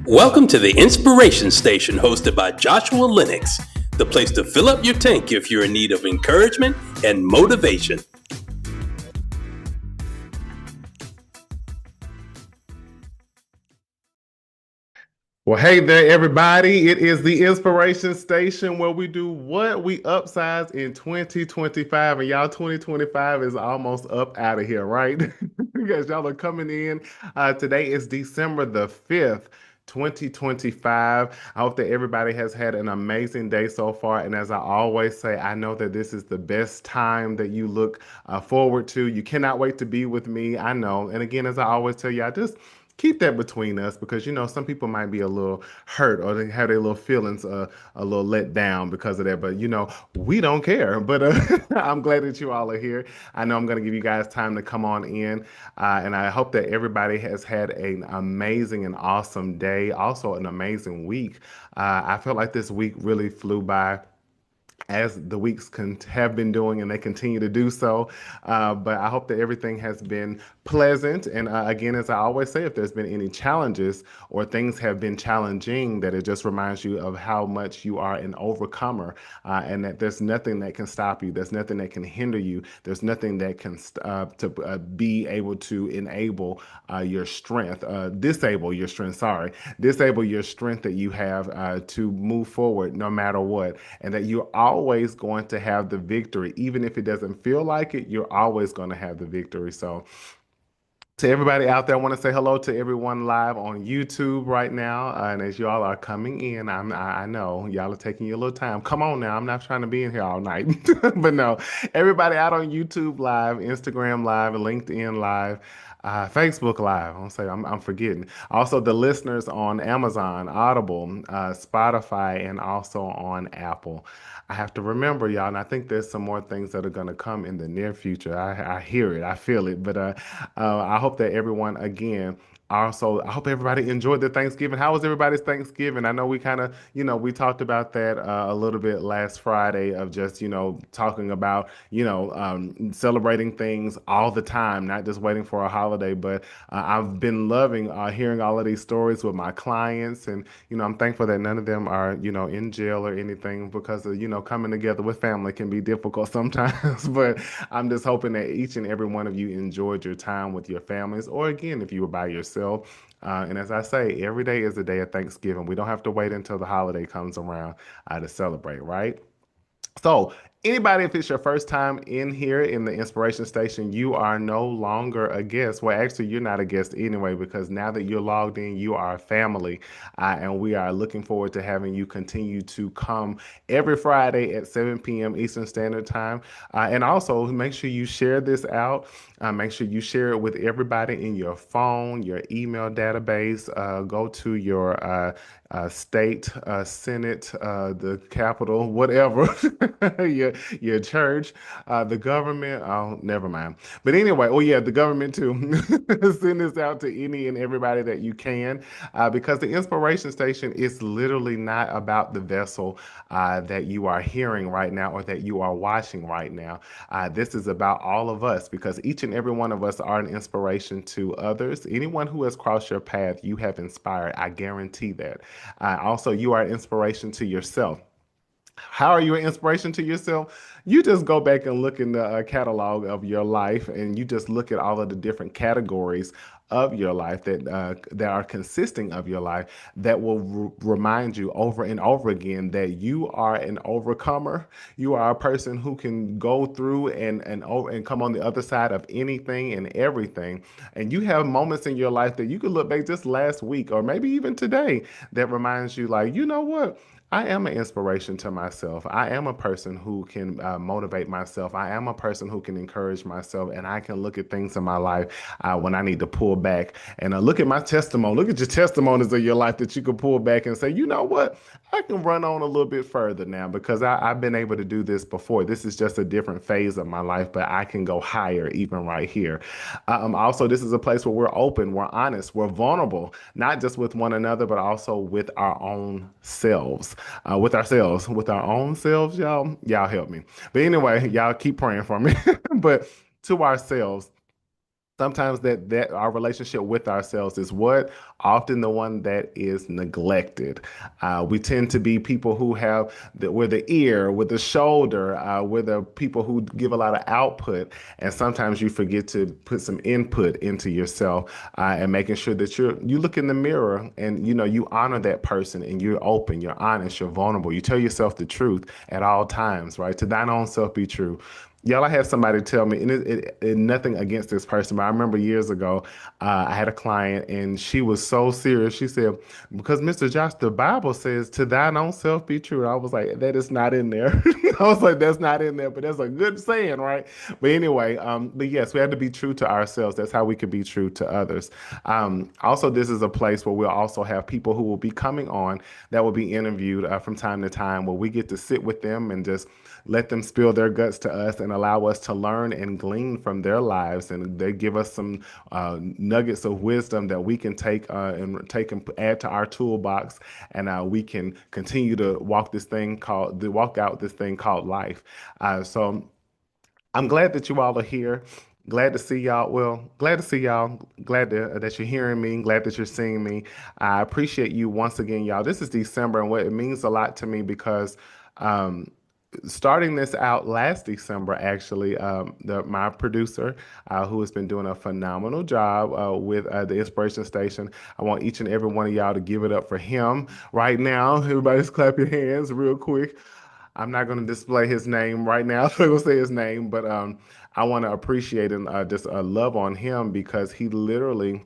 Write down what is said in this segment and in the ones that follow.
Welcome to the Inspiration Station hosted by Joshua Lenox, the place to fill up your tank if you're in need of encouragement and motivation. Well, hey there, everybody. It is the Inspiration Station where we do what we upsize in 2025. And y'all, 2025 is almost up out of here, right? Because y'all are coming in. Today is December the 5th. 2025. I hope that everybody has had an amazing day so far. And as I always say, I know that this is the best time that you look forward to. You cannot wait to be with me. I know. And again, as I always tell you, I just keep that between us because some people might be a little hurt or they have their little feelings a little let down because of that, but we don't care. But I'm glad that you all are here. I know I'm going to give you guys time to come on in, and I hope that everybody has had an amazing and awesome day, also an amazing week. I felt like this week really flew by, as the weeks have been doing, and they continue to do so. But I hope that everything has been pleasant. And again, as I always say, if there's been any challenges or things have been challenging, that it just reminds you of how much you are an overcomer, and that there's nothing that can stop you. There's nothing that can hinder you. There's nothing that can be able to enable your strength, disable your strength, disable your strength that you have to move forward no matter what. And that you're always going to have the victory. Even if it doesn't feel like it, you're always going to have the victory. So to everybody out there, I want to say hello to everyone live on YouTube right now. And as you all are coming in, I know y'all are taking your little time. Come on now. I'm not trying to be in here all night. But no, everybody out on YouTube live, Instagram live, LinkedIn live, Facebook Live. I'm forgetting. Also, the listeners on Amazon, Audible, Spotify, and also on Apple. I have to remember, y'all, and I think there's some more things that are going to come in the near future. I hear it, I feel it, but I hope that everyone, again, also, I hope everybody enjoyed their Thanksgiving. How was everybody's Thanksgiving? I know we kind of, we talked about that a little bit last Friday of just, talking about, celebrating things all the time, not just waiting for a holiday. But I've been loving hearing all of these stories with my clients. And, I'm thankful that none of them are, in jail or anything because, coming together with family can be difficult sometimes. But I'm just hoping that each and every one of you enjoyed your time with your families, or again, if you were by yourself. And as I say, every day is a day of Thanksgiving. We don't have to wait until the holiday comes around to celebrate, right? So, anybody, if it's your first time in here in the Inspiration Station, you are no longer a guest. Well, actually, you're not a guest anyway, because now that you're logged in, you are a family. And we are looking forward to having you continue to come every Friday at 7 p.m. Eastern Standard Time. And also, make sure you share this out. Make sure you share it with everybody in your phone, your email database. Go to your state, senate, the capital, whatever, your church, the government. Oh, never mind. But anyway, oh yeah, the government too. Send this out to any and everybody that you can, because the Inspiration Station is literally not about the vessel that you are hearing right now or that you are watching right now. This is about all of us, because each and every one of us are an inspiration to others. Anyone who has crossed your path, you have inspired. I guarantee that. Also, you are an inspiration to yourself. How are you an inspiration to yourself? You just go back and look in the catalog of your life, and you just look at all of the different categories of your life that are consisting of your life, that will remind you over and over again that you are an overcomer. You are a person who can go through and come on the other side of anything and everything. And you have moments in your life that you could look back just last week or maybe even today that reminds you, like, you know what? I am an inspiration to myself. I am a person who can motivate myself. I am a person who can encourage myself. And I can look at things in my life when I need to pull back and look at my testimony. Look at your testimonies of your life that you can pull back and say, you know what? I can run on a little bit further now because I've been able to do this before. This is just a different phase of my life, but I can go higher even right here. Also, this is a place where we're open, we're honest, we're vulnerable, not just with one another, but also with our own selves. With our own selves, y'all help me. But anyway, y'all keep praying for me. But to ourselves. sometimes that our relationship with ourselves is what often the one that is neglected. We tend to be people who have we're the ear, with the shoulder, we're the people who give a lot of output, and sometimes you forget to put some input into yourself, and making sure that you look in the mirror and you honor that person, and you're open, you're honest, you're vulnerable, you tell yourself the truth at all times, right? To thine own self be true. Y'all, I had somebody tell me, and nothing against this person, but I remember years ago, I had a client, and she was so serious. She said, "Because Mr. Josh, the Bible says, to thine own self be true." And I was like, "That is not in there." I was like, "That's not in there," but that's a good saying, right? But anyway, but yes, we have to be true to ourselves. That's how we can be true to others. Also, this is a place where we'll also have people who will be coming on that will be interviewed from time to time, where we get to sit with them and just let them spill their guts to us and allow us to learn and glean from their lives. And they give us some nuggets of wisdom that we can take and add to our toolbox, and we can continue to walk out this thing called life. So I'm glad that you all are here. Glad to see y'all. Well, glad to see y'all. That you're hearing me. Glad that you're seeing me. I appreciate you once again, y'all. This is December, and what it means a lot to me because um, starting this out last December, actually, my producer, who has been doing a phenomenal job with the Inspiration Station, I want each and every one of y'all to give it up for him right now. Everybody's clap your hands real quick. I'm not going to display his name right now, so I will say his name, but I want to appreciate and just love on him because he literally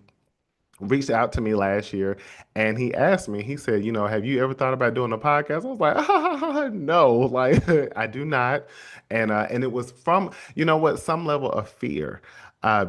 reached out to me last year, and he asked me, he said, "Have you ever thought about doing a podcast?" I was like, "No, like I do not." And it was from, some level of fear.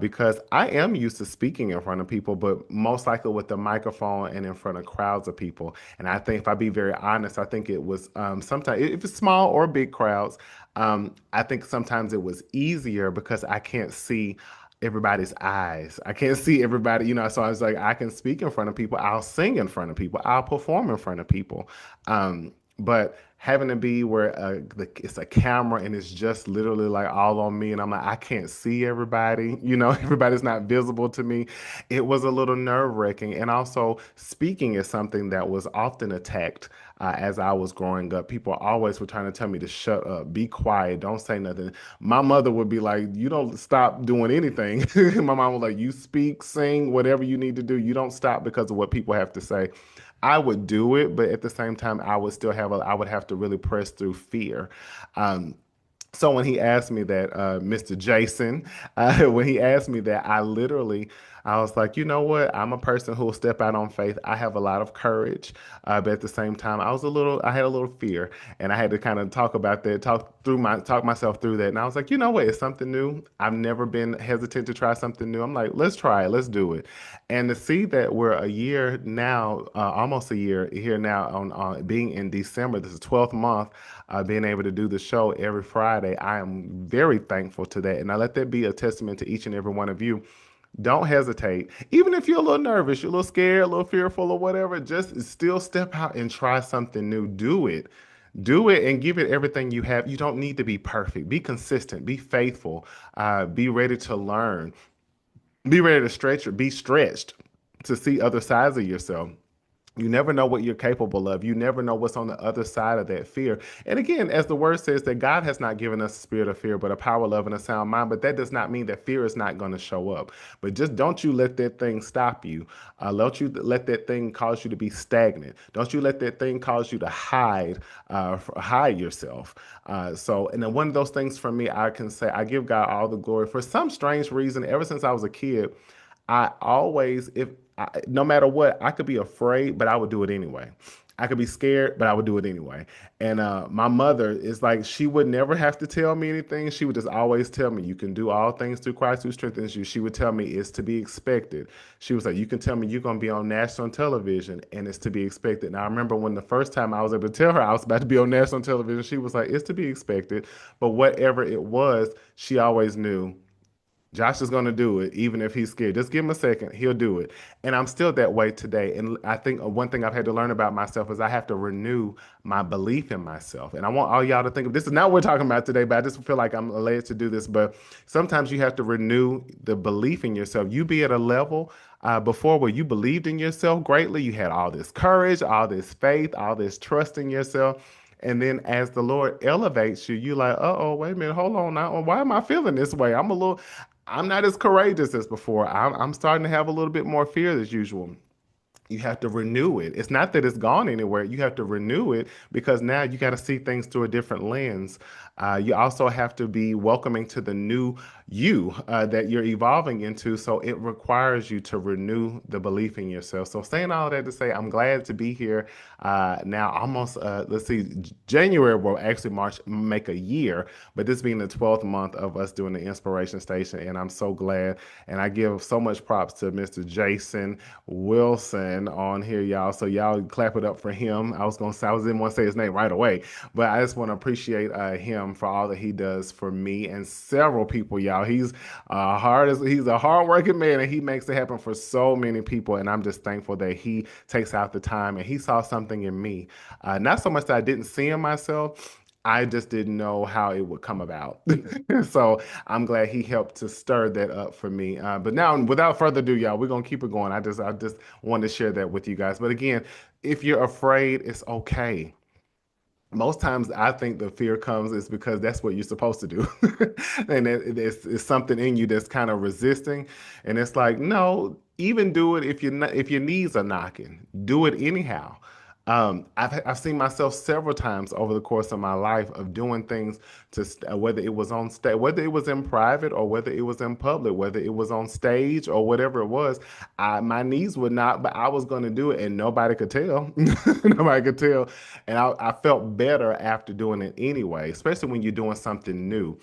Because I am used to speaking in front of people, but most likely with the microphone and in front of crowds of people. And I think, if I be very honest, I think it was sometimes, if it's small or big crowds, I think sometimes it was easier because I can't see everybody's eyes. I can't see everybody, so I was like, I can speak in front of people, I'll sing in front of people, I'll perform in front of people. But having to be where it's a camera and it's just literally like all on me, and I'm like, I can't see everybody, everybody's not visible to me. It was a little nerve-wracking. And also, speaking is something that was often attacked as I was growing up. People always were trying to tell me to shut up, be quiet, don't say nothing. My mother would be like, "You don't stop doing anything." My mom was like, "You speak, sing, whatever you need to do. You don't stop because of what people have to say." I would do it, but at the same time, I would have to really press through fear. Um, so when he asked me that, Mr. Jason, when he asked me that, I was like, you know what? I'm a person who will step out on faith. I have a lot of courage, but at the same time, I had a little fear, and I had to kind of talk about that, talk myself through that. And I was like, you know what? It's something new. I've never been hesitant to try something new. I'm like, let's try it, let's do it. And to see that we're a year now, almost a year here now on being in December, this is 12th month, being able to do the show every Friday. I am very thankful to that. And I let that be a testament to each and every one of you. Don't hesitate. Even if you're a little nervous, you're a little scared, a little fearful, or whatever, just still step out and try something new. Do it. Do it and give it everything you have. You don't need to be perfect. Be consistent. Be faithful. Be ready to learn. Be ready to be stretched to see other sides of yourself. You never know what you're capable of. You never know what's on the other side of that fear. And again, as the word says, that God has not given us a spirit of fear, but a power, love, and a sound mind. But that does not mean that fear is not going to show up. But just don't you let that thing stop you. Don't you let that thing cause you to be stagnant. Don't you let that thing cause you to hide yourself. And then one of those things for me, I can say, I give God all the glory. For some strange reason, ever since I was a kid, I always, if no matter what, I could be afraid, but I would do it anyway. I could be scared, but I would do it anyway. And my mother is like, she would never have to tell me anything. She would just always tell me, "You can do all things through Christ who strengthens you." She would tell me, "It's to be expected." She was like, "You can tell me you're going to be on national television, and it's to be expected." And I remember when the first time I was able to tell her I was about to be on national television, she was like, "It's to be expected." But whatever it was, she always knew, Josh is going to do it, even if he's scared. Just give him a second, he'll do it. And I'm still that way today. And I think one thing I've had to learn about myself is I have to renew my belief in myself. And I want all y'all to think of this is not what we're talking about today, but I just feel like I'm led to do this. But sometimes you have to renew the belief in yourself. You be at a level before where you believed in yourself greatly. You had all this courage, all this faith, all this trust in yourself. And then as the Lord elevates you, you like, uh-oh, wait a minute, hold on now. Why am I feeling this way? I'm not as courageous as before. I'm starting to have a little bit more fear as usual. You have to renew it. It's not that it's gone anywhere. You have to renew it because now you got to see things through a different lens. You also have to be welcoming to the new you that you're evolving into. So it requires you to renew the belief in yourself. So saying all that to say, I'm glad to be here now. Almost, let's see, January will actually March make a year, but this being the 12th month of us doing the Inspiration Station, and I'm so glad. And I give so much props to Mr. Jason Wilson on here, y'all. So y'all clap it up for him. I didn't want to say his name right away, but I just want to appreciate him for all that he does for me and several people, y'all. He's he's a hardworking man, and he makes it happen for so many people. And I'm just thankful that he takes out the time and he saw something in me. Not so much that I didn't see in myself. I just didn't know how it would come about. So I'm glad he helped to stir that up for me. But now, without further ado, y'all, we're gonna keep it going. I just wanted to share that with you guys. But again, if you're afraid, it's okay. Most times I think the fear comes is because that's what you're supposed to do. And it's something in you that's kind of resisting. And it's like, no, even do it if your knees are knocking, do it anyhow. I've seen myself several times over the course of my life of doing things whether it was on stage, whether it was in private or whether it was in public, whether it was on stage or whatever it was. My knees would not, but I was going to do it, and nobody could tell. Nobody could tell, and I felt better after doing it anyway. Especially when you're doing something new,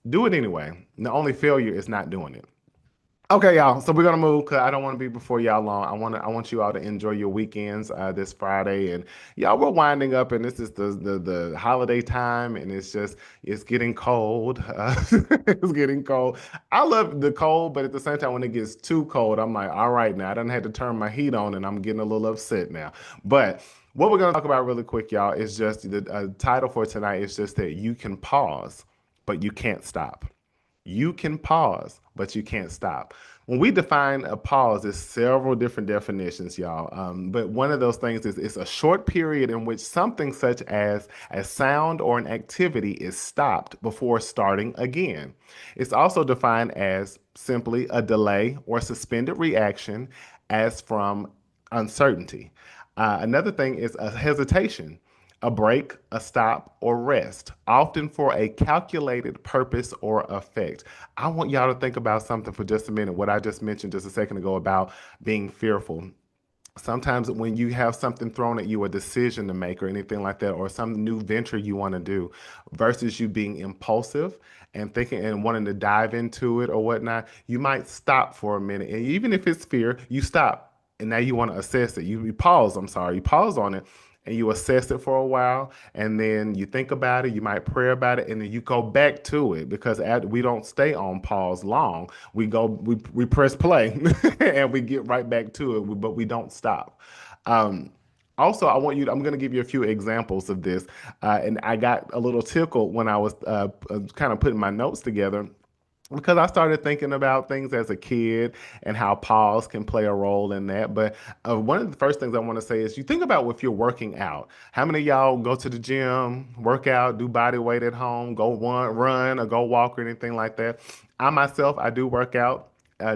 do it anyway. The only failure is not doing it. Okay, y'all. So we're gonna move because I don't want to be before y'all long. I want you all to enjoy your weekends this Friday, and y'all we're winding up, and this is the holiday time, and it's getting cold. It's getting cold. I love the cold, but at the same time, when it gets too cold, I'm like, all right, now I done had to turn my heat on, and I'm getting a little upset now. But what we're gonna talk about really quick, y'all, is just the title for tonight is just that you can pause, but you can't stop. You can pause, but you can't stop. When we define a pause, there's several different definitions, y'all. But one of those things is it's a short period in which something such as a sound or an activity is stopped before starting again. It's also defined as simply a delay or suspended reaction as from uncertainty. Another thing is a hesitation, a break, a stop, or rest, often for a calculated purpose or effect. I want y'all to think about something for just a minute, what I just mentioned just a second ago about being fearful. Sometimes when you have something thrown at you, a decision to make or anything like that, or some new venture you want to do, versus you being impulsive and thinking and wanting to dive into it or whatnot, you might stop for a minute. And even if it's fear, you stop. And now you want to assess it. You pause, I'm sorry, you pause on it and you assess it for a while, and then you think about it, you might pray about it, and then you go back to it because we don't stay on pause long. We press play and we get right back to it, but we don't stop. Um, Also, I'm going to give you a few examples of this. And I got a little tickled when I was kind of putting my notes together because I started thinking about things as a kid and how pause can play a role in that. But one of the first things I want to say is you think about if you're working out. How many of y'all go to the gym, work out, do body weight at home, go run or go walk or anything like that? I myself, I do work out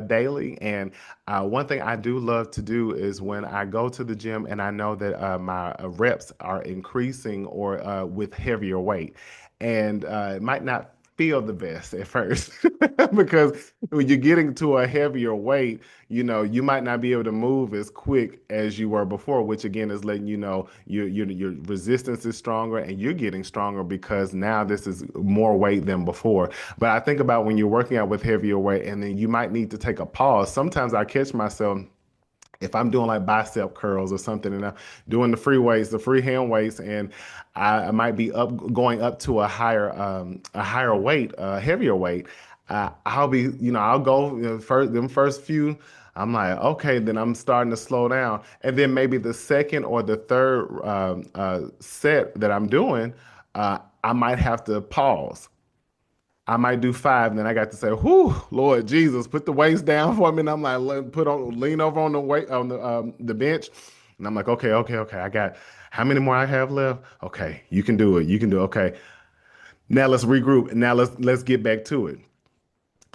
daily. And one thing I do love to do is when I go to the gym and I know that my reps are increasing or with heavier weight. And it might not feel the best at first because when you're getting to a heavier weight, you might not be able to move as quick as you were before, which again is letting you know your resistance is stronger and you're getting stronger because now this is more weight than before. But I think about when you're working out with heavier weight and then you might need to take a pause. Sometimes I catch myself if I'm doing like bicep curls or something and I'm doing the free weights, the free hand weights, and I might be going up to a higher weight, a heavier weight. I'll be, I'll go, first, them first few, I'm like, okay, then I'm starting to slow down. And then maybe the second or the third set that I'm doing, I might have to pause. I might do five, and then I got to say, "Whew, Lord Jesus, put the weights down for me." And I'm like, lean over on the weight on the bench, and I'm like, okay, okay, okay. I got how many more I have left? Okay, you can do it. You can do it. Okay. Now let's regroup, and now let's get back to it.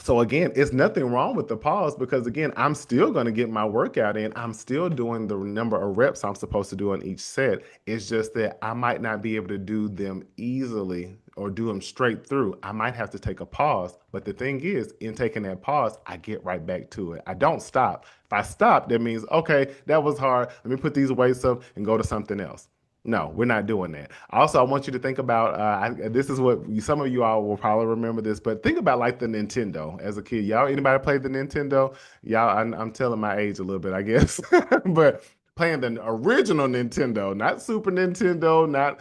So again, it's nothing wrong with the pause because again, I'm still going to get my workout in. I'm still doing the number of reps I'm supposed to do on each set. It's just that I might not be able to do them easily or do them straight through. I might have to take a pause. But the thing is, in taking that pause, I get right back to it. I don't stop. If I stop, that means, okay, that was hard. Let me put these weights up and go to something else. No, we're not doing that. Also, I want you to think about this is what some of you all will probably remember this, but think about like the Nintendo as a kid. Y'all, anybody played the Nintendo? Y'all, I'm telling my age a little bit, I guess, but playing the original Nintendo, not Super Nintendo, not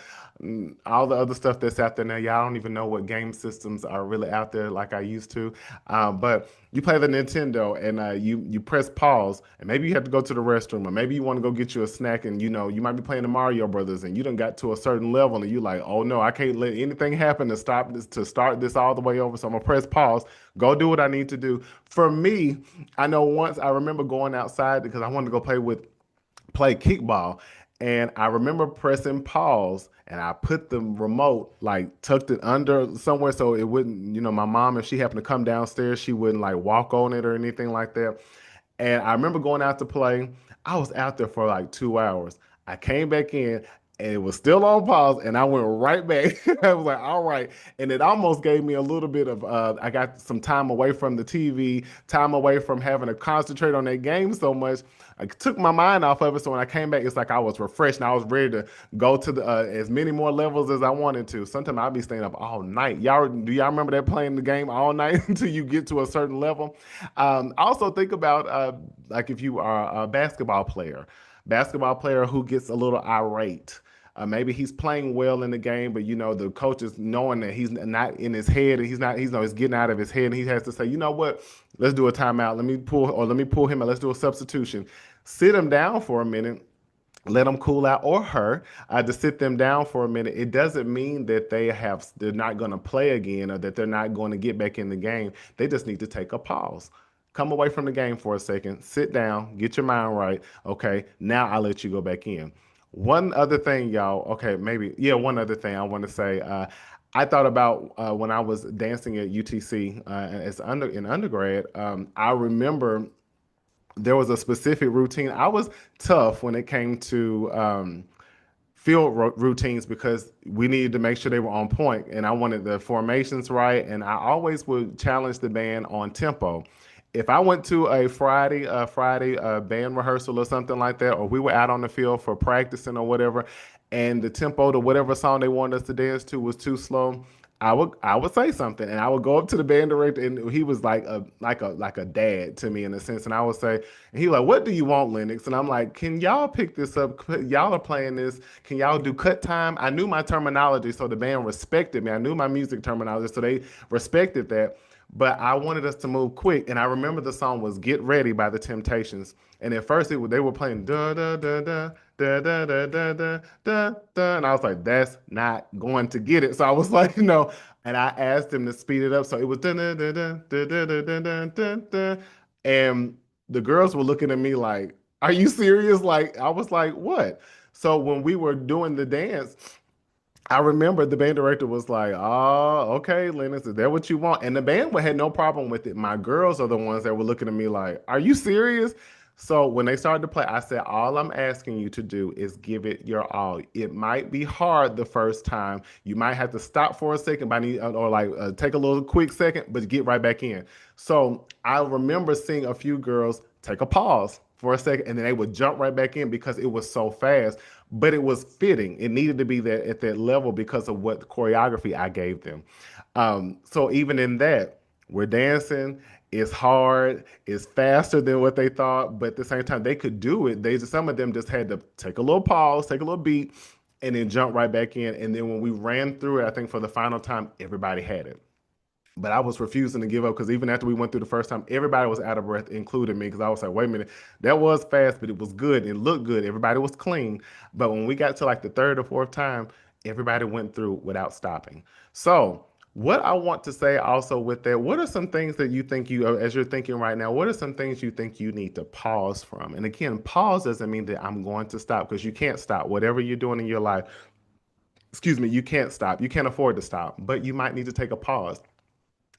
all the other stuff that's out there now. Y'all don't even know what game systems are really out there like I used to. But you play the Nintendo and you press pause, and maybe you have to go to the restroom, or maybe you want to go get you a snack, and you might be playing the Mario Brothers, and you done got to a certain level, and you like, oh no, I can't let anything happen to stop this to start this all the way over. So I'm gonna press pause, go do what I need to do. For me, I know once I remember going outside because I wanted to go play kickball. And I remember pressing pause and I put the remote, like tucked it under somewhere so it wouldn't, my mom, if she happened to come downstairs, she wouldn't like walk on it or anything like that. And I remember going out to play. I was out there for like 2 hours. I came back in and it was still on pause and I went right back. I was like, all right. And it almost gave me a little bit of, I got some time away from the TV, time away from having to concentrate on that game so much. I took my mind off of it. So when I came back, it's like I was refreshed and I was ready to go to the as many more levels as I wanted to. Sometimes I'll be staying up all night. Do y'all remember that playing the game all night until you get to a certain level? Also think about like if you are a basketball player who gets a little irate. Maybe he's playing well in the game, but the coach is knowing that he's not in his head and he's getting out of his head, and he has to say, you know what, let's do a timeout. Let me pull him and let's do a substitution. Sit him down for a minute, let them cool out, or her to sit them down for a minute. It doesn't mean that they're not going to play again or that they're not going to get back in the game. They just need to take a pause. Come away from the game for a second, sit down, get your mind right. Okay, now I'll let you go back in. One other thing, y'all. Okay, maybe, yeah, one other thing I want to say. I thought about when I was dancing at UTC in undergrad. I remember there was a specific routine. I was tough when it came to routines because we needed to make sure they were on point, and I wanted the formations right. And I always would challenge the band on tempo. If I went to a Friday band rehearsal or something like that, or we were out on the field for practicing or whatever, and the tempo to whatever song they wanted us to dance to was too slow, I would say something, and I would go up to the band director, and he was like a dad to me in a sense, and I would say, and he was like, "What do you want, Lennox?" And I'm like, "Can y'all pick this up? Y'all are playing this. Can y'all do cut time?" I knew my terminology, so the band respected me. I knew my music terminology, so they respected that. But I wanted us to move quick, and I remember the song was "Get Ready" by the Temptations, and at first they were playing da da da da da da da da da da da, and I was like, "That's not going to get it." So I was like, and I asked them to speed it up, so it was da da da da da da da da da da, and the girls were looking at me like, "Are you serious?" Like I was like, "What?" So when we were doing the dance, I remember the band director was like, "Oh, okay, Lennox, is that what you want?" And the band had no problem with it. My girls are the ones that were looking at me like, "Are you serious?" So when they started to play, I said, "All I'm asking you to do is give it your all. It might be hard the first time. You might have to stop for a second, or like take a little quick second, but get right back in." So I remember seeing a few girls take a pause for a second, and then they would jump right back in because it was so fast. But it was fitting. It needed to be there at that level because of what choreography I gave them. So even in that, we're dancing. It's hard. It's faster than what they thought, but at the same time, they could do it. Some of them just had to take a little pause, take a little beat, and then jump right back in. And then when we ran through it, I think for the final time, everybody had it. But I was refusing to give up because even after we went through the first time, everybody was out of breath, including me, because I was like, wait a minute, that was fast, but it was good. It looked good. Everybody was clean. But when we got to like the third or fourth time, everybody went through without stopping. So, what I want to say also with that, what are some things that you think as you're thinking right now, what are some things you think you need to pause from? And again, pause doesn't mean that I'm going to stop because you can't stop. Whatever you're doing in your life, excuse me, you can't stop. You can't afford to stop, but you might need to take a pause.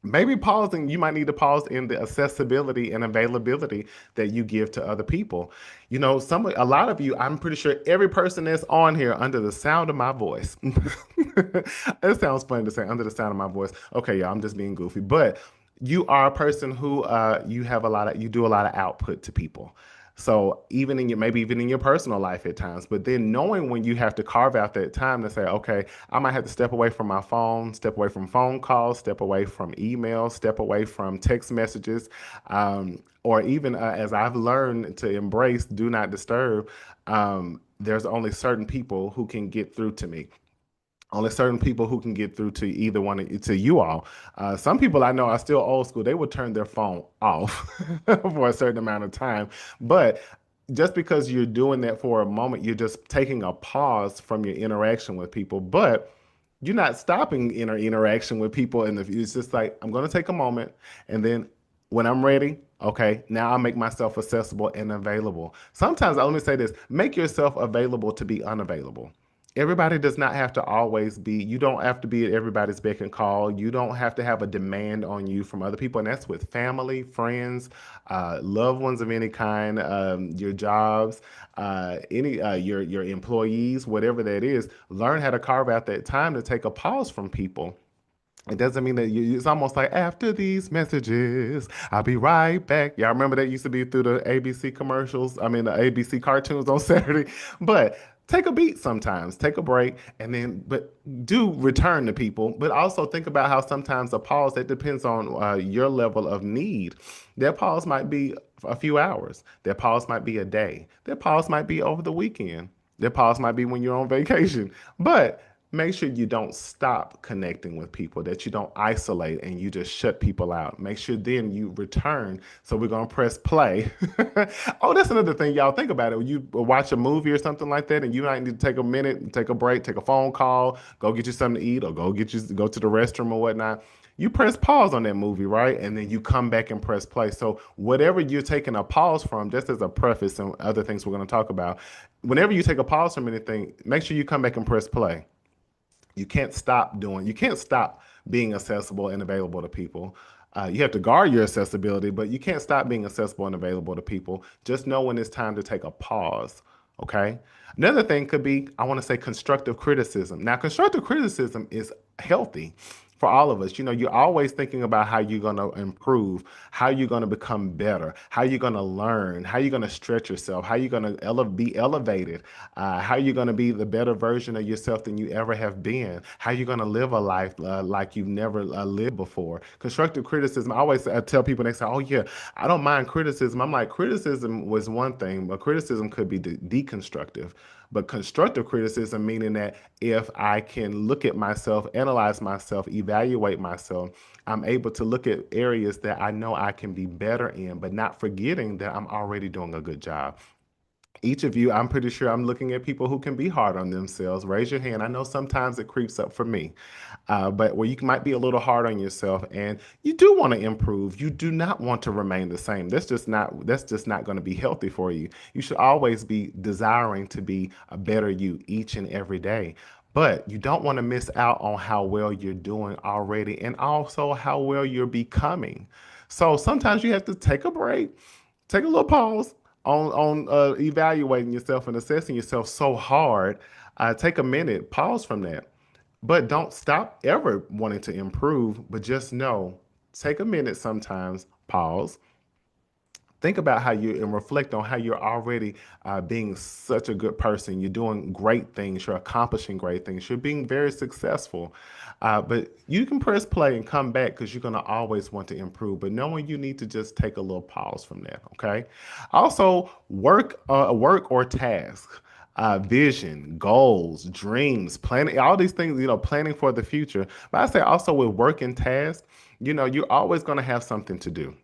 Maybe pausing, you might need to pause in the accessibility and availability that you give to other people. A lot of you, I'm pretty sure every person that's on here under the sound of my voice. It sounds funny to say under the sound of my voice. Okay, y'all, I'm just being goofy, but you are a person who you do a lot of output to people. So even in your maybe even in your personal life at times, but then knowing when you have to carve out that time to say, okay, I might have to step away from my phone, step away from phone calls, step away from emails, step away from text messages, or even as I've learned to embrace do not disturb. There's only certain people who can get through to me, only certain people who can get through to either one to you all. Some people I know are still old school. They would turn their phone off for a certain amount of time. But just because you're doing that for a moment, you're just taking a pause from your interaction with people. But you're not stopping interaction with people in the it's just like I'm going to take a moment, and then when I'm ready, okay, now I make myself accessible and available. Sometimes let me say this, make yourself available to be unavailable. Everybody does not have to always be, you don't have to be at everybody's beck and call. You don't have to have a demand on you from other people. And that's with family, friends, loved ones of any kind, your jobs, your employees, whatever that is. Learn how to carve out that time to take a pause from people. It doesn't mean that it's almost like after these messages, I'll be right back. Y'all remember that used to be through the ABC commercials, I mean, the ABC cartoons on Saturday. But take a beat sometimes, take a break, and then, but do return to people. But also think about how sometimes a pause that depends on your level of need. That pause might be a few hours, that pause might be a day, that pause might be over the weekend, that pause might be when you're on vacation. But make sure you don't stop connecting with people, that you don't isolate and you just shut people out. Make sure then you return. So we're going to press play. Oh, that's another thing, y'all. Think about it. When you watch a movie or something like that, and you might need to take a minute, take a break, take a phone call, go get you something to eat, or go to the restroom or whatnot. You press pause on that movie, right? And then you come back and press play. So whatever you're taking a pause from, just as a preface and other things we're going to talk about, whenever you take a pause from anything, make sure you come back and press play. You can't stop being accessible and available to people. You have to guard your accessibility, but you can't stop being accessible and available to people. Just know when it's time to take a pause. Okay. Another thing could be, I want to say constructive criticism. Now, constructive criticism is healthy for all of us. You're always thinking about how you're going to improve, how you're going to become better, how you're going to learn, how you're going to stretch yourself, how you're going to be elevated, how you're going to be the better version of yourself than you ever have been, how you're going to live a life like you've never lived before. Constructive criticism, I always tell people, they say, oh, yeah, I don't mind criticism. I'm like, criticism was one thing, but criticism could be deconstructive. But constructive criticism, meaning that if I can look at myself, analyze myself, evaluate myself, I'm able to look at areas that I know I can be better in, but not forgetting that I'm already doing a good job. Each of you, I'm pretty sure I'm looking at people who can be hard on themselves. Raise your hand. I know sometimes it creeps up for me, but where you might be a little hard on yourself and you do want to improve. You do not want to remain the same. That's just not going to be healthy for you. You should always be desiring to be a better you each and every day. But you don't want to miss out on how well you're doing already and also how well you're becoming. So sometimes you have to take a break, take a little pause on evaluating yourself and assessing yourself so hard. Take a minute, pause from that, but don't stop ever wanting to improve. But just know, take a minute sometimes, pause, think about how you and reflect on how you're already being such a good person. You're doing great things. You're accomplishing great things. You're being very successful. But you can press play and come back because you're going to always want to improve. But knowing you need to just take a little pause from that. Okay. Also, work or task. Vision, goals, dreams, planning, all these things, planning for the future. But I say also with work and task, you're always going to have something to do.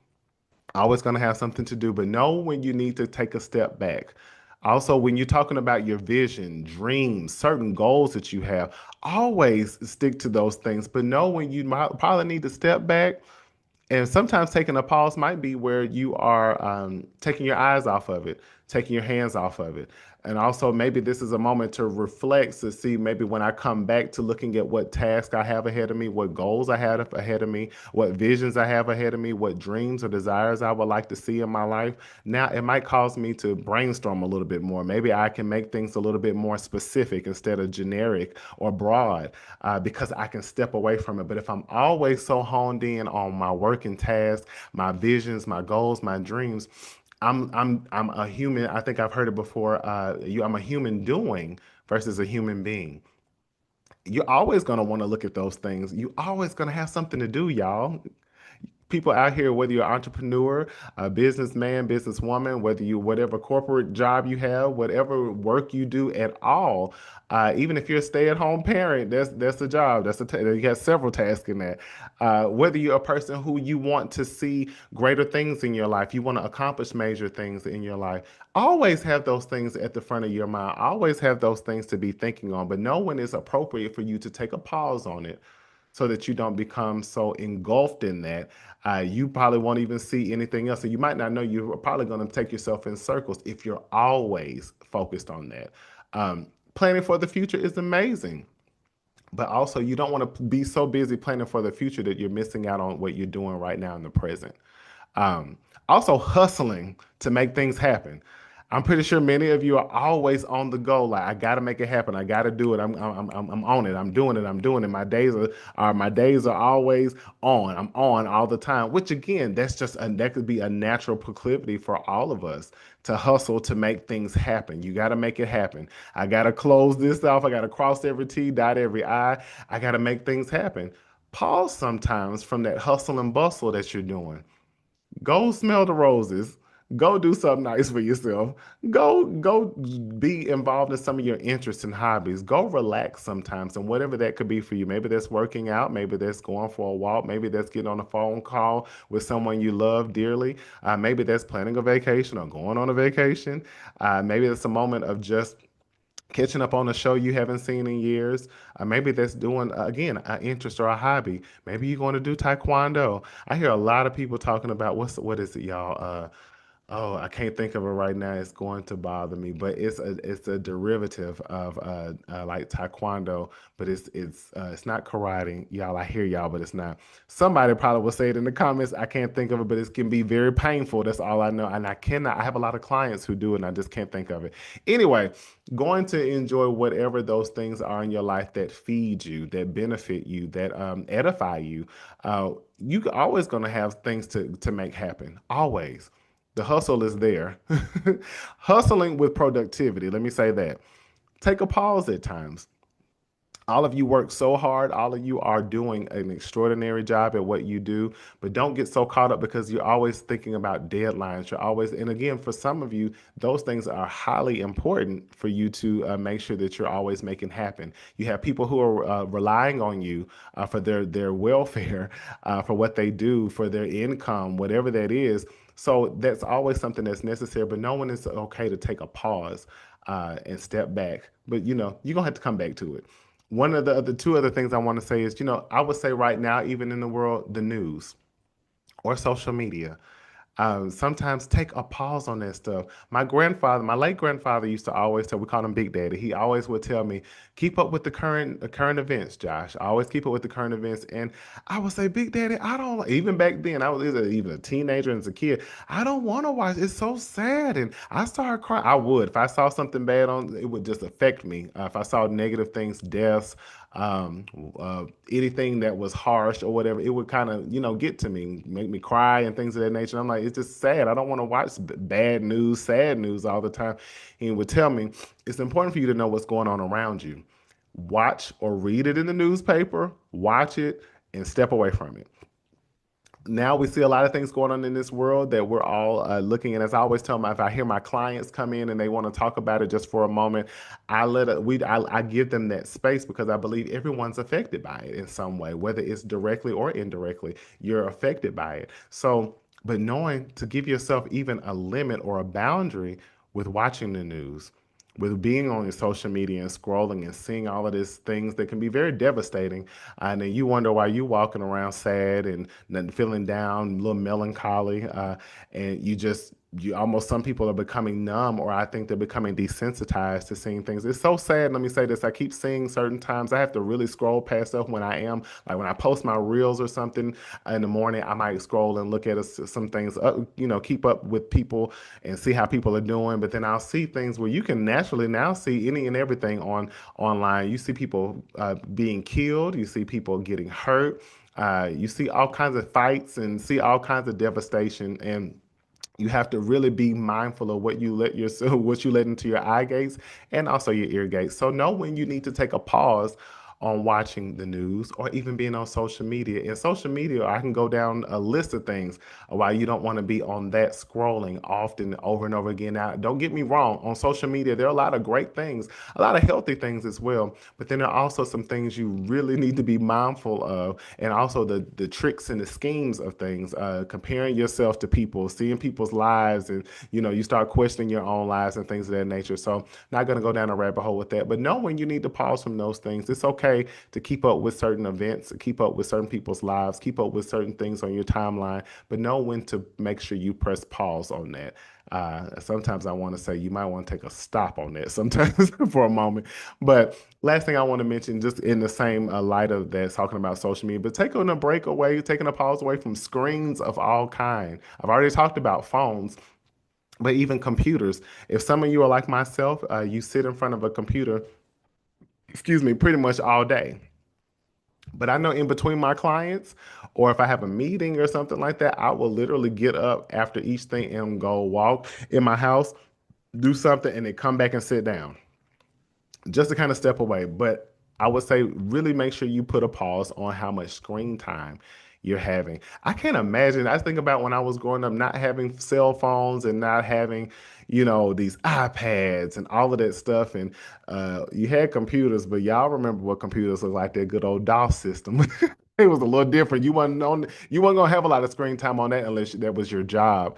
Always going to have something to do, but know when you need to take a step back. Also, when you're talking about your vision, dreams, certain goals that you have, always stick to those things, but know when you might probably need to step back. And sometimes taking a pause might be where you are taking your eyes off of it, taking your hands off of it. And also, maybe this is a moment to reflect to see maybe when I come back to looking at what tasks I have ahead of me, what goals I have ahead of me, what visions I have ahead of me, what dreams or desires I would like to see in my life. Now, it might cause me to brainstorm a little bit more. Maybe I can make things a little bit more specific instead of generic or broad because I can step away from it. But if I'm always so honed in on my work and tasks, my visions, my goals, my dreams, I'm a human. I think I've heard it before. I'm a human doing versus a human being. You're always going to want to look at those things. You're always going to have something to do, y'all. People out here, whether you're an entrepreneur, a businessman, businesswoman, whether you whatever corporate job you have, whatever work you do at all, even if you're a stay-at-home parent, that's a job. You have several tasks in that. Whether you're a person who you want to see greater things in your life, you want to accomplish major things in your life, always have those things at the front of your mind. Always have those things to be thinking on, but know when it's appropriate for you to take a pause on it so that you don't become so engulfed in that. You probably won't even see anything else. And you might not know you're probably going to take yourself in circles if you're always focused on that. Planning for the future is amazing. But also, you don't want to be so busy planning for the future that you're missing out on what you're doing right now in the present. Um, Also, hustling to make things happen. I'm pretty sure many of you are always on the go. Like, I got to make it happen. I got to do it. I'm on it. I'm doing it. I'm doing it. My days are always on. I'm on all the time. Which again, that could be a natural proclivity for all of us to hustle to make things happen. You got to make it happen. I got to close this off. I got to cross every T, dot every I. I got to make things happen. Pause sometimes from that hustle and bustle that you're doing. Go smell the roses. Go do something nice for yourself. Go be involved in some of your interests and hobbies. Go relax sometimes and whatever that could be for you. Maybe that's working out, maybe that's going for a walk, maybe that's getting on a phone call with someone you love dearly. Maybe that's planning a vacation or going on a vacation. Maybe it's a moment of just catching up on a show you haven't seen in years. Maybe that's doing, again, an interest or a hobby. Maybe you're going to do taekwondo. I hear a lot of people talking about what is it, y'all? Oh, I can't think of it right now. It's going to bother me, but it's a derivative of like taekwondo, but it's not karate, y'all. I hear y'all, but it's not. Somebody probably will say it in the comments. I can't think of it, but it can be very painful. That's all I know, and I cannot. I have a lot of clients who do it, and I just can't think of it. Anyway, going to enjoy whatever those things are in your life that feed you, that benefit you, that edify you. You always going to have things to make happen. Always. The hustle is there. Hustling with productivity. Let me say that. Take a pause at times. All of you work so hard. All of you are doing an extraordinary job at what you do, but don't get so caught up because you're always thinking about deadlines. You're always, and again, for some of you, those things are highly important for you to make sure that you're always making happen. You have people who are relying on you for their welfare, for what they do, for their income, whatever that is. So that's always something that's necessary, but no one is okay to take a pause and step back. But you're gonna have to come back to it. One of the two other things I want to say is, I would say right now, even in the world, the news or social media. Sometimes take a pause on that stuff. My late grandfather used to always tell, we called him Big Daddy. He always would tell me, keep up with the current events, Josh. I always keep up with the current events. And I would say, Big Daddy, I don't, even back then, I was even a teenager and as a kid, I don't want to watch. It's so sad. And I started crying. I would, if I saw something bad on, it would just affect me. If I saw negative things, deaths, um, anything that was harsh or whatever, it would kind of, get to me, make me cry and things of that nature. I'm like, it's just sad. I don't want to watch bad news, sad news all the time. He would tell me, it's important for you to know what's going on around you. Watch or read it in the newspaper, watch it and step away from it. Now we see a lot of things going on in this world that we're all looking at. As I always tell them, if I hear my clients come in and they want to talk about it just for a moment, I give them that space because I believe everyone's affected by it in some way, whether it's directly or indirectly, you're affected by it. So, but knowing to give yourself even a limit or a boundary with watching the news, with being on your social media and scrolling and seeing all of these things that can be very devastating, and then you wonder why you walking around sad and feeling down, a little melancholy, and you almost some people are becoming numb, or I think they're becoming desensitized to seeing things. It's so sad. Let me say this: I keep seeing certain times I have to really scroll past stuff when I am like when I post my reels or something in the morning. I might scroll and look at some things, keep up with people and see how people are doing. But then I'll see things where you can naturally now see any and everything online. You see people being killed. You see people getting hurt. You see all kinds of fights and see all kinds of devastation. And you have to really be mindful of what you let yourself, what you let into your eye gates and also your ear gates. So know when you need to take a pause on watching the news or even being on social media. In social media, I can go down a list of things why you don't want to be on that scrolling often over and over again. Now, don't get me wrong, on social media, there are a lot of great things, a lot of healthy things as well. But then there are also some things you really need to be mindful of, and also the tricks and the schemes of things, comparing yourself to people, seeing people's lives, and you start questioning your own lives and things of that nature. So, not going to go down a rabbit hole with that, but know when you need to pause from those things. It's okay to keep up with certain events, keep up with certain people's lives, keep up with certain things on your timeline, but know when to make sure you press pause on that. Sometimes I want to say you might want to take a stop on that sometimes for a moment. But last thing I want to mention, just in the same light of that, talking about social media, but taking a break away, taking a pause away from screens of all kind. I've already talked about phones, but even computers. If some of you are like myself, you sit in front of a computer, excuse me, pretty much all day. But I know in between my clients, or if I have a meeting or something like that, I will literally get up after each thing and go walk in my house, do something, and then come back and sit down just to kind of step away. But I would say really make sure you put a pause on how much screen time you're having. I can't imagine. I think about when I was growing up, not having cell phones and not having, these iPads and all of that stuff. And you had computers, but y'all remember what computers look like, that good old DOS system. It was a little different. You wasn't gonna have a lot of screen time on that unless that was your job,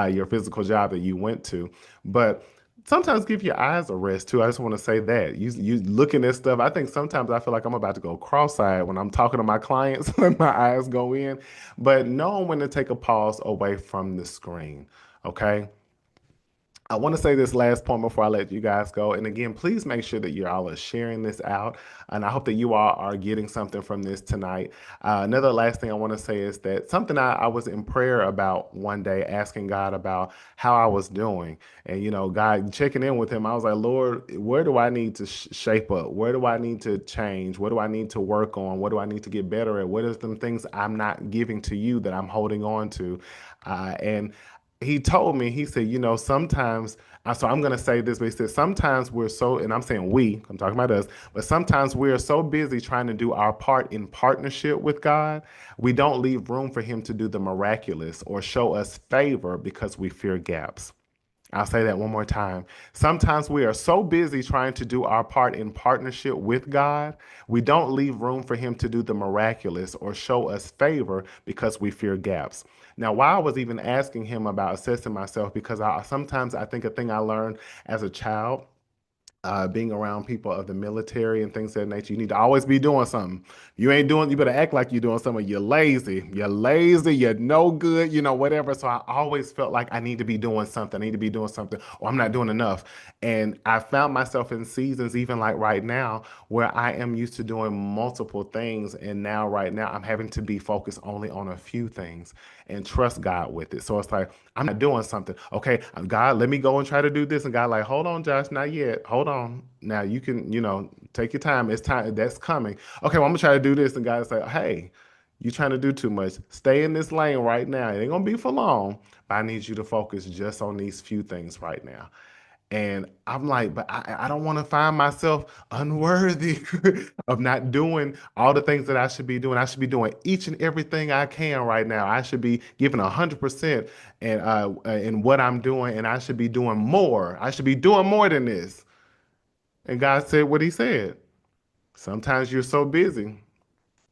your physical job that you went to. But sometimes give your eyes a rest too. I just want to say that you looking at stuff. I think sometimes I feel like I'm about to go cross-eyed when I'm talking to my clients. Like my eyes go in, but knowing when to take a pause away from the screen. Okay. I want to say this last point before I let you guys go. And again, please make sure that you all are sharing this out. And I hope that you all are getting something from this tonight. Another last thing I want to say is that something I was in prayer about one day, asking God about how I was doing. And, God checking in with him, I was like, Lord, where do I need to shape up? Where do I need to change? What do I need to work on? What do I need to get better at? What are some things I'm not giving to you that I'm holding on to? And he told me, he said, sometimes, so I'm going to say this, but he said, sometimes we're so, and I'm saying we, I'm talking about us, but sometimes we're so busy trying to do our part in partnership with God, we don't leave room for him to do the miraculous or show us favor because we fear gaps. I'll say that one more time. Sometimes we are so busy trying to do our part in partnership with God, we don't leave room for Him to do the miraculous or show us favor because we fear gaps. Now, while I was even asking Him about assessing myself, because sometimes I think a thing I learned as a child, being around people of the military and things of that nature, you need to always be doing something. You ain't doing, you better act like you're doing something. You're lazy. You're lazy. You're no good, whatever. So I always felt like I need to be doing something. I need to be doing something, or I'm not doing enough. And I found myself in seasons, even like right now, where I am used to doing multiple things. And now, right now, I'm having to be focused only on a few things and trust God with it. So it's like, I'm not doing something. Okay, God, let me go and try to do this. And God, like, hold on, Josh, not yet. Hold on. Now you can, take your time. It's time. That's coming. Okay, well, I'm gonna try to do this. And God's like, hey, you trying to do too much. Stay in this lane right now. It ain't gonna be for long, but I need you to focus just on these few things right now. And I'm like, but I don't want to find myself unworthy of not doing all the things that I should be doing. I should be doing each and everything I can right now. I should be giving 100% and in what I'm doing, and I should be doing more. I should be doing more than this. And God said what He said. Sometimes you're so busy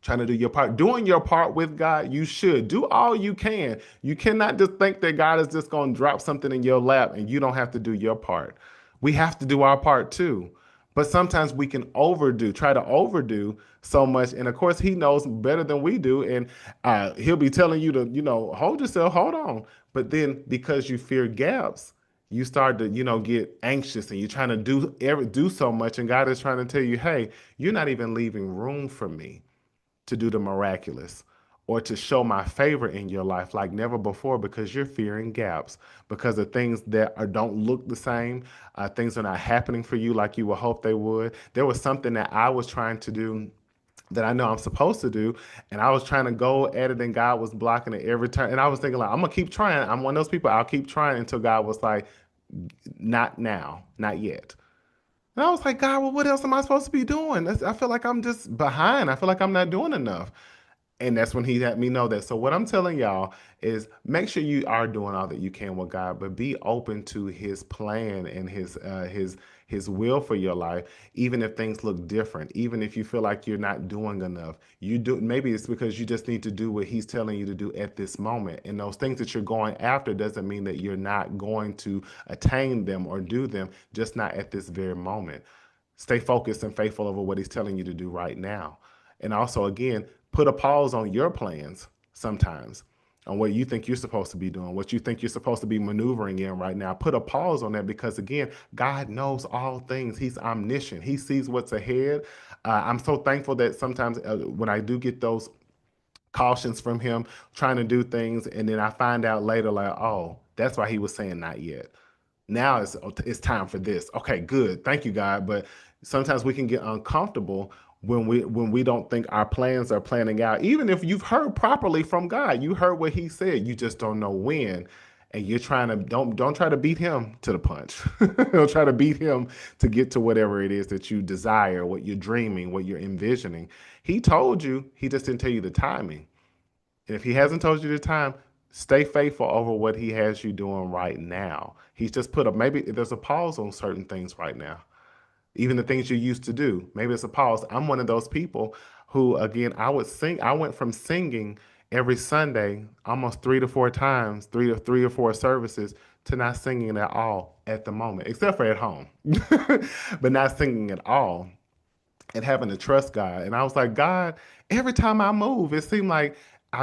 trying to do your part, doing your part with God. You should do all you can. You cannot just think that God is just going to drop something in your lap and you don't have to do your part. We have to do our part too. But sometimes we can overdo, try to overdo so much. And of course, He knows better than we do. And He'll be telling you to, hold yourself, hold on. But then because you fear gaps, you start to, get anxious and you're trying to do so much. And God is trying to tell you, hey, you're not even leaving room for me to do the miraculous or to show my favor in your life like never before because you're fearing gaps, because of things that don't look the same, things are not happening for you like you would hope they would. There was something that I was trying to do that I know I'm supposed to do, and I was trying to go at it, and God was blocking it every time. And I was thinking like, I'm gonna keep trying. I'm one of those people. I'll keep trying until God was like, not now, not yet. And I was like, God, well, what else am I supposed to be doing? I feel like I'm just behind. I feel like I'm not doing enough. And that's when He let me know that. So what I'm telling y'all is make sure you are doing all that you can with God, but be open to His plan and His will for your life, even if things look different, even if you feel like you're not doing enough. You do, maybe it's because you just need to do what He's telling you to do at this moment. And those things that you're going after doesn't mean that you're not going to attain them or do them, just not at this very moment. Stay focused and faithful over what He's telling you to do right now. And also, again, put a pause on your plans sometimes, on what you think you're supposed to be doing, what you think you're supposed to be maneuvering in right now. Put a pause on that because, again, God knows all things. He's omniscient, He sees what's ahead. I'm so thankful that sometimes when I do get those cautions from Him trying to do things, and then I find out later, like, oh, that's why He was saying not yet. Now it's time for this. Okay, good. Thank you, God. But sometimes we can get uncomfortable when we don't think our plans are planning out. Even if you've heard properly from God, you heard what He said, you just don't know when. And you're trying to don't try to beat Him to the punch. Don't try to beat Him to get to whatever it is that you desire, what you're dreaming, what you're envisioning. He told you, He just didn't tell you the timing. And if He hasn't told you the time, stay faithful over what He has you doing right now. He's just put up, maybe there's a pause on certain things right now. Even the things you used to do, maybe it's a pause. I'm one of those people who, again, I would sing. I went from singing every Sunday, almost 3 to 4 times, three or four services, to not singing at all at the moment, except for at home, but not singing at all and having to trust God. And I was like, God, every time I move, it seemed like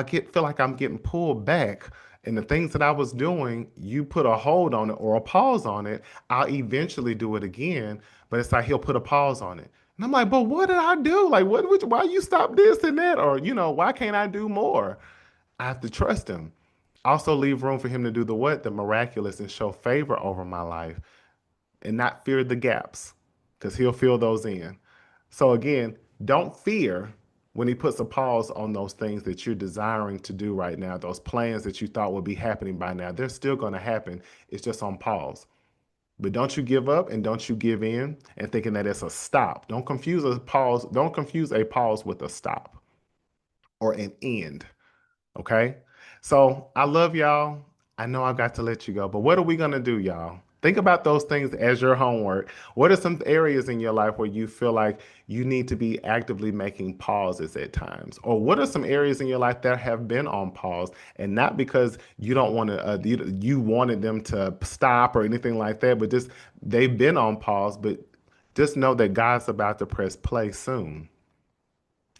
feel like I'm getting pulled back. And the things that I was doing, you put a hold on it or a pause on it. I'll eventually do it again, but it's like He'll put a pause on it. And I'm like, but what did I do? Like, why you stop this and that? Or, why can't I do more? I have to trust Him. Also leave room for Him to do the what? The miraculous, and show favor over my life and not fear the gaps, because He'll fill those in. So again, don't fear when He puts a pause on those things that you're desiring to do right now, those plans that you thought would be happening by now. They're still going to happen. It's just on pause. But don't you give up and don't you give in and thinking that it's a stop. Don't confuse a pause. Don't confuse a pause with a stop or an end. Okay. So I love y'all. I know I got to let you go, but what are we going to do, y'all? Think about those things as your homework. What are some areas in your life where you feel like you need to be actively making pauses at times? Or what are some areas in your life that have been on pause, and not because you don't want to, you wanted them to stop or anything like that, but just they've been on pause, but just know that God's about to press play soon.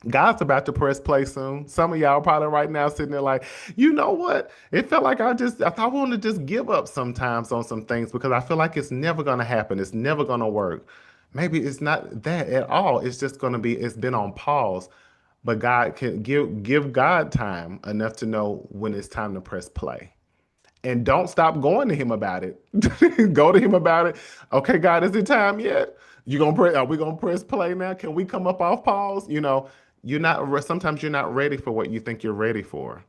God's about to press play soon. Some of y'all probably right now sitting there like, you know what? It felt like I want to just give up sometimes on some things because I feel like it's never going to happen. It's never going to work. Maybe it's not that at all. It's just going to be, it's been on pause. But God can give God time enough to know when it's time to press play. And don't stop going to Him about it. Go to Him about it. Okay, God, is it time yet? You gonna pray? Are we gonna press play now? Can we come up off pause? You're not. Sometimes you're not ready for what you think you're ready for,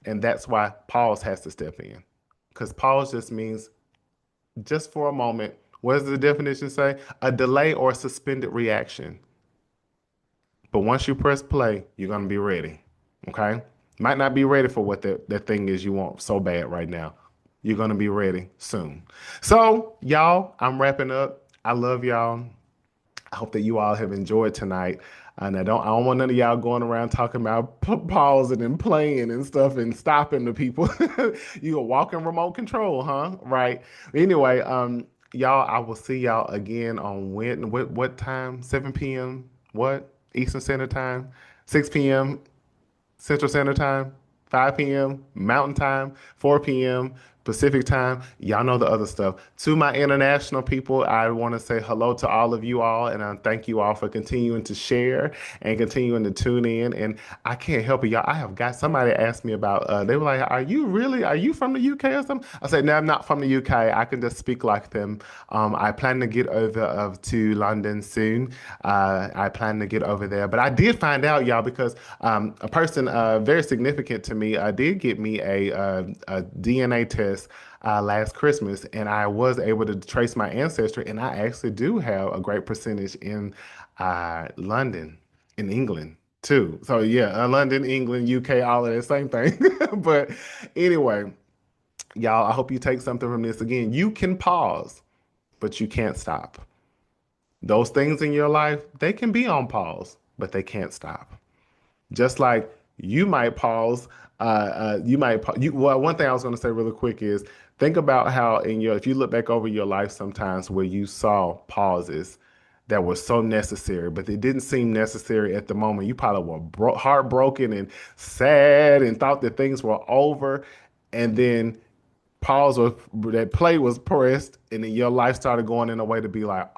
and that's why pause has to step in. Because pause just means just for a moment, What does the definition say? A delay or suspended reaction. But once you press play, you're going to be ready. Okay? Might not be ready for what that thing is you want so bad right now. You're going to be ready soon. So, y'all, I'm wrapping up. I love y'all. I hope that you all have enjoyed tonight. And I don't want none of y'all going around talking about pausing and playing and stuff and stopping the people. You a walking remote control, huh? Right. Anyway, y'all, I will see y'all again on what time? 7 p.m. What? Eastern Standard Time? 6 p.m. Central Standard Time, 5 p.m. Mountain Time, 4 p.m. Pacific Time. Y'all know the other stuff. To my international people, I want to say hello to all of you all, and I thank you all for continuing to share and continuing to tune in. And I can't help it, y'all. I have got somebody asked me about. They were like, Are you from the UK or something?" I said, "No, I'm not from the UK. I can just speak like them. I plan to get over to London soon. I plan to get over there, but I did find out, y'all, because a person very significant to me did get me a DNA test last Christmas, and I was able to trace my ancestry, and I actually do have a great percentage in London, in England too. So yeah, London, England, UK, all of that same thing. But anyway, y'all, I hope you take something from this. Again, you can pause, but you can't stop. Those things in your life, they can be on pause, but they can't stop. Just like you might pause, well, one thing I was going to say really quick is think about how if you look back over your life sometimes where you saw pauses that were so necessary, but they didn't seem necessary at the moment. You probably were heartbroken and sad and thought that things were over. And then that play was pressed, and then your life started going in a way to be like,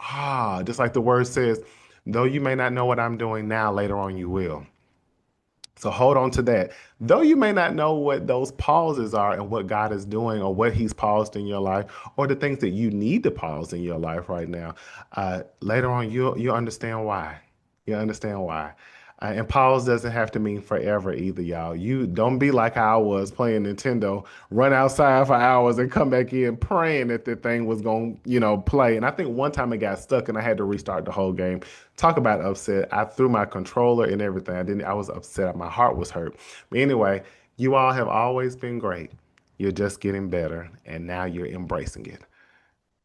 just like the word says, though you may not know what I'm doing now, later on you will. So hold on to that. Though you may not know what those pauses are and what God is doing or what He's paused in your life or the things that you need to pause in your life right now, later on you'll understand why. You'll understand why. And pause doesn't have to mean forever either, y'all. You don't be like how I was playing Nintendo, run outside for hours and come back in praying that the thing was going to, play. And I think one time it got stuck and I had to restart the whole game. Talk about upset. I threw my controller and everything. I was upset. My heart was hurt. But anyway, you all have always been great. You're just getting better, and now you're embracing it.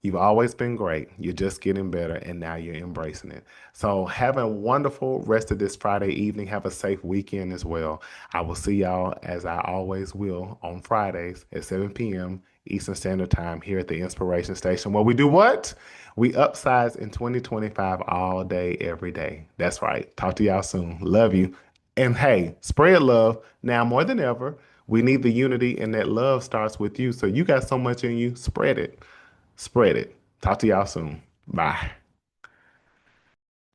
You've always been great. You're just getting better, and now you're embracing it. So have a wonderful rest of this Friday evening. Have a safe weekend as well. I will see y'all, as I always will, on Fridays at 7 p.m. Eastern Standard Time here at the Inspiration Station, where we do what? We upsize in 2025 all day, every day. That's right. Talk to y'all soon. Love you. And hey, spread love now more than ever. We need the unity, and that love starts with you. So you got so much in you, spread it. Spread it. Talk to y'all soon. Bye.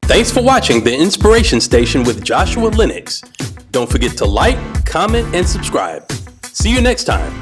Thanks for watching the Inspiration Station with Joshua Lenox. Don't forget to like, comment, and subscribe. See you next time.